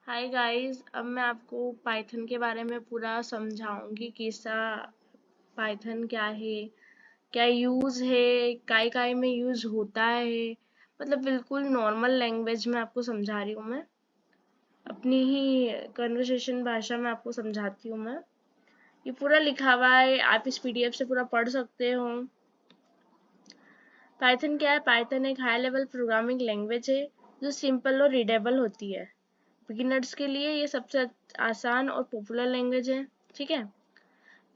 Hi guys, अब मैं आपको पाइथन के बारे में पूरा समझाऊंगी कि इसका पाइथन क्या है, क्या यूज है, काय काय में यूज होता है। मतलब बिल्कुल नॉर्मल लैंग्वेज में आपको समझा रही हूँ मैं, अपनी ही कन्वर्सेशन भाषा में आपको समझाती हूँ मैं। ये पूरा लिखा हुआ है, आप इस पीडीएफ से पूरा पढ़ सकते हो। पाइथन क्या है? पाइथन एक हाई लेवल प्रोग्रामिंग लैंग्वेज है जो सिंपल और रीडेबल होती है। बिगिनर्स के लिए ये सबसे आसान और पॉपुलर लैंग्वेज है। ठीक है।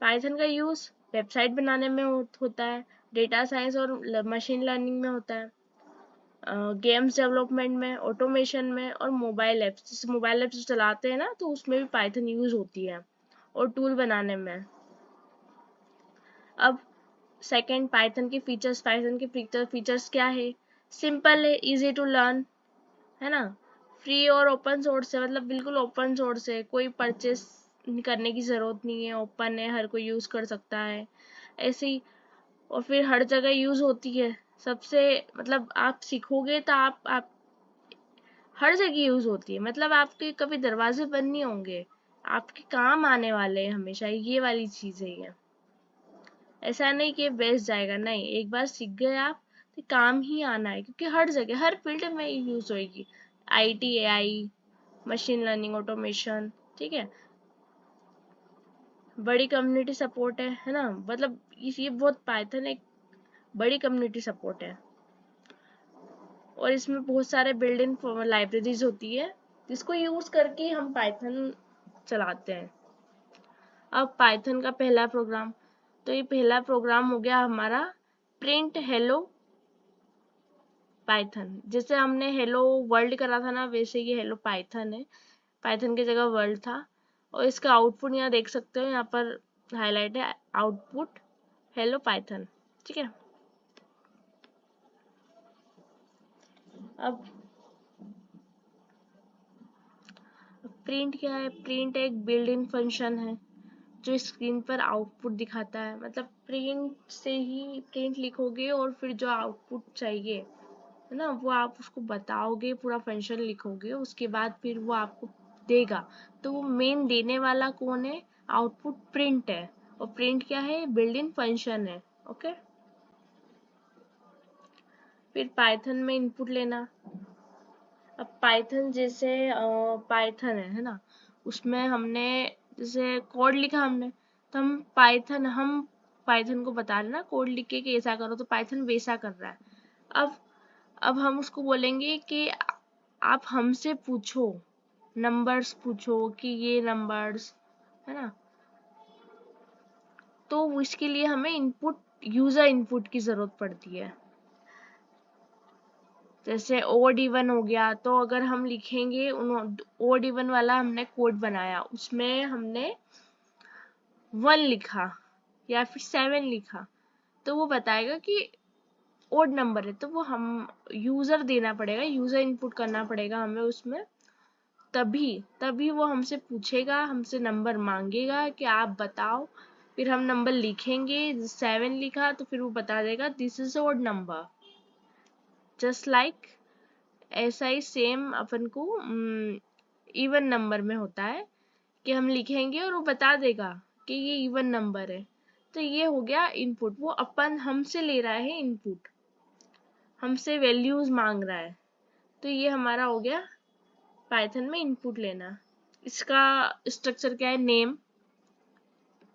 पाइथन का यूज वेबसाइट बनाने में होता है, डेटा साइंस और मशीन लर्निंग में होता है, गेम्स डेवलपमेंट में, ऑटोमेशन में और मोबाइल ऐप्स, जैसे मोबाइल ऐप्स चलाते हैं ना तो उसमें भी पाइथन यूज होती है, और टूल बनाने में। अब सेकंड, पाइथन के फीचर्स। पाइथन के फीचर्स क्या है? सिंपल है, इजी टू लर्न, है ना। फ्री और ओपन सोर्स है, मतलब बिल्कुल ओपन सोर्स है, कोई परचेस करने की जरूरत नहीं है, ओपन है, हर कोई यूज कर सकता है ऐसे ही। और फिर हर जगह यूज होती है सबसे, मतलब आप सीखोगे तो आप हर जगह यूज होती है, मतलब आपके कभी दरवाजे बंद नहीं होंगे, आपके काम आने वाले हैं हमेशा। ये वाली चीज है ये। ऐसा नहीं कि बेस्ट जाएगा, नहीं, एक बार सीख गए आप तो काम ही आना है, क्योंकि हर जगह हर फील्ड में यूज होएगी। IT, AI, machine learning, automation. ठीक है। बड़ी कम्युनिटी सपोर्ट है ना, मतलब ये बहुत, पाइथन एक बड़ी कम्युनिटी सपोर्ट है, और इसमें बहुत सारे बिल्ड इन लाइब्रेरीज होती है जिसको यूज करके हम पाइथन चलाते हैं। अब पाइथन का पहला प्रोग्राम, तो ये पहला प्रोग्राम हो गया हमारा प्रिंट हेलो पाइथन। जैसे हमने हेलो वर्ल्ड करा था ना, वैसे ये हेलो पाइथन है। पाइथन की जगह वर्ल्ड था, और इसका आउटपुट यहाँ देख सकते हो, यहाँ पर हाईलाइट है आउटपुट हेलो पाइथन। ठीक है। अब प्रिंट क्या है? प्रिंट एक बिल्ड इन फंक्शन है जो स्क्रीन पर आउटपुट दिखाता है। मतलब प्रिंट से ही प्रिंट लिखोगे और फिर जो आउटपुट चाहिए, है ना, वो आप उसको बताओगे, पूरा फंक्शन लिखोगे, उसके बाद फिर वो आपको देगा। तो वो मेन देने वाला कौन है? आउटपुट प्रिंट है। और प्रिंट क्या है? बिल्ड इन फंक्शन है। ओके। फिर पाइथन में इनपुट लेना। अब पाइथन जैसे पाइथन है ना, उसमें हमने जैसे कोड लिखा हमने, तो हम पाइथन को बता रहे ना कोड लिख के कि ऐसा करो, तो पाइथन वैसा कर रहा है। अब अब हम उसको बोलेंगे कि आप हमसे पूछो, नंबर्स पूछो कि ये नंबर्स, है ना। तो इसके लिए हमें इनपुट, यूजर इनपुट की जरूरत पड़ती है। जैसे OD1 हो गया, तो अगर हम लिखेंगे OD1 वाला हमने कोड बनाया, उसमें हमने 1 लिखा या फिर 7 लिखा, तो वो बताएगा कि ओड नंबर है, तो वो हम यूजर देना पड़ेगा, यूजर इनपुट करना पड़ेगा हमें उसमें। तभी तभी वो हमसे पूछेगा, हमसे नंबर मांगेगा कि आप बताओ। फिर हम नंबर लिखेंगे, 7 लिखा तो फिर वो बता देगा this is odd number. Just like, ऐसा ही सेम अपन को इवन नंबर में होता है कि हम लिखेंगे और वो बता देगा कि ये इवन नंबर है। तो ये हो गया इनपुट, वो अपन हमसे ले रहा है इनपुट, हमसे वैल्यूज मांग रहा है। तो ये हमारा हो गया पाइथन में इनपुट लेना। इसका स्ट्रक्चर क्या है? नेम,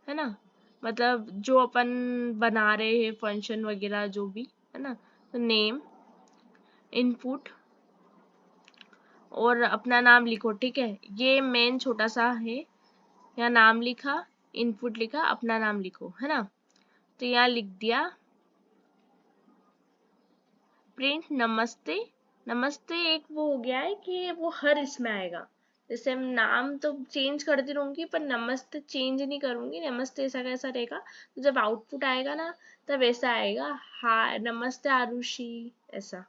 है ना, मतलब जो अपन बना रहे हैं फंक्शन वगैरह जो भी, है ना, तो नेम, इनपुट, और अपना नाम लिखो। ठीक है, ये मेन छोटा सा है। यहाँ नाम लिखा, इनपुट लिखा, अपना नाम लिखो, है ना। तो यहाँ लिख दिया प्रिंट नमस्ते। नमस्ते एक वो हो गया है कि वो हर इसमें आएगा। जैसे हम नाम तो चेंज करती रहूंगी पर नमस्ते चेंज नहीं करूंगी, नमस्ते ऐसा कैसा रहेगा। तो जब आउटपुट आएगा ना, तब ऐसा आएगा, हाय नमस्ते आरुषि, ऐसा।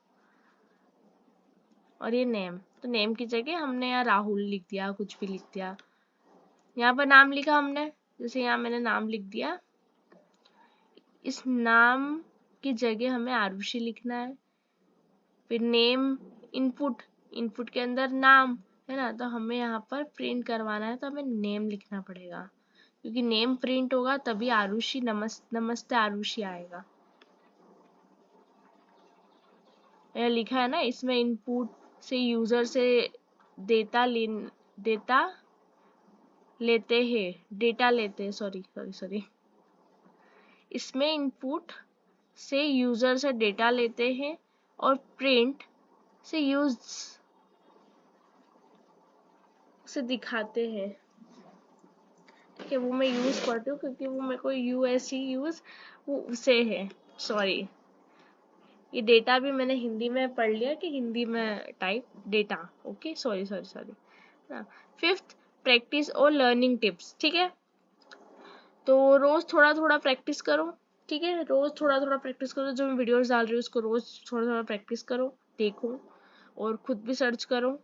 और ये नेम, तो नेम की जगह हमने यहाँ राहुल लिख दिया, कुछ भी लिख दिया। यहाँ पर नाम लिखा हमने, जैसे यहाँ मैंने नाम लिख दिया, इस नाम की जगह हमें आरुषि लिखना है। फिर नेम, इनपुट, इनपुट के अंदर नाम, है ना। तो हमें यहाँ पर प्रिंट करवाना है तो हमें नेम लिखना पड़ेगा, क्योंकि नेम प्रिंट होगा तभी आरुषि नमस्ते आरुषि आएगा। यह लिखा है ना, इसमें इनपुट से यूजर से डेटा लेते हैं, डेटा लेते हैं, सॉरी, इसमें इनपुट से यूजर से डेटा लेते हैं और प्रिंट से यूज से दिखाते हैं। ठीक है, वो मैं यूज करती हूँ क्योंकि वो मेरे को यूज वो उसे है, सॉरी। ये डेटा भी मैंने हिंदी में पढ़ लिया कि हिंदी में type data, okay, sorry. Fifth, practice और लर्निंग टिप्स। ठीक है, तो रोज थोड़ा थोड़ा प्रैक्टिस करो। ठीक है, रोज थोड़ा थोड़ा प्रैक्टिस करो, जो मैं वीडियोस डाल रही हूँ उसको रोज थोड़ा थोड़ा प्रैक्टिस करो, देखो और खुद भी सर्च करो।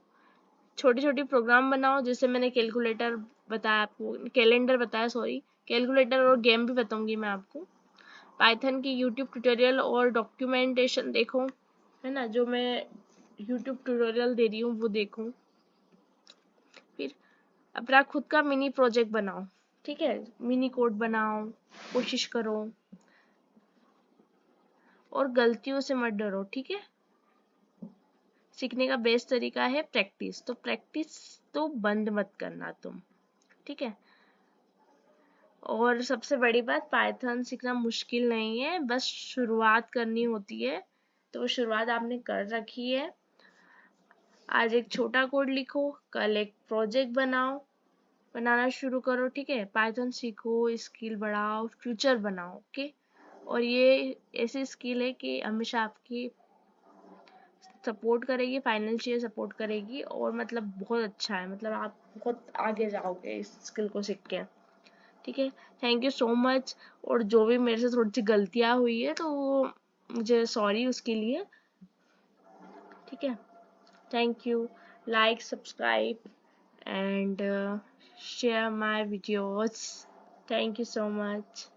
छोटी छोटी प्रोग्राम बनाओ, जैसे मैंने कैलकुलेटर बताया आपको, कैलेंडर बताया, सॉरी, कैलकुलेटर और गेम भी बताऊंगी मैं आपको। पाइथन की यूट्यूब ट्यूटोरियल और डॉक्यूमेंटेशन देखो, है ना, जो मैं यूट्यूब ट्यूटोरियल दे रही हूँ वो देखो। फिर अपना खुद का मिनी प्रोजेक्ट बनाओ। ठीक है, मिनी कोड बनाओ, कोशिश करो और गलतियों से मत डरो। ठीक है, सीखने का बेस्ट तरीका है प्रैक्टिस, तो प्रैक्टिस तो बंद मत करना तुम। ठीक है, और सबसे बड़ी बात, पाइथन सीखना मुश्किल नहीं है, बस शुरुआत करनी होती है। तो शुरुआत आपने कर रखी है। आज एक छोटा कोड लिखो, कल एक प्रोजेक्ट बनाना शुरू करो। ठीक है, पाइथन सीखो, स्किल बढ़ाओ, फ्यूचर बनाओ। ओके, और ये ऐसी स्किल है कि हमेशा आपकी सपोर्ट करेगी, फाइनेंशियल सपोर्ट करेगी, और मतलब बहुत अच्छा है, मतलब आप बहुत आगे जाओगे इस स्किल को सीख के। ठीक है, थैंक यू सो मच। और जो भी मेरे से थोड़ी सी गलतियां हुई है तो वो मुझे सॉरी उसके लिए। ठीक है, thank you, like, subscribe and share my videos. Thank you so much.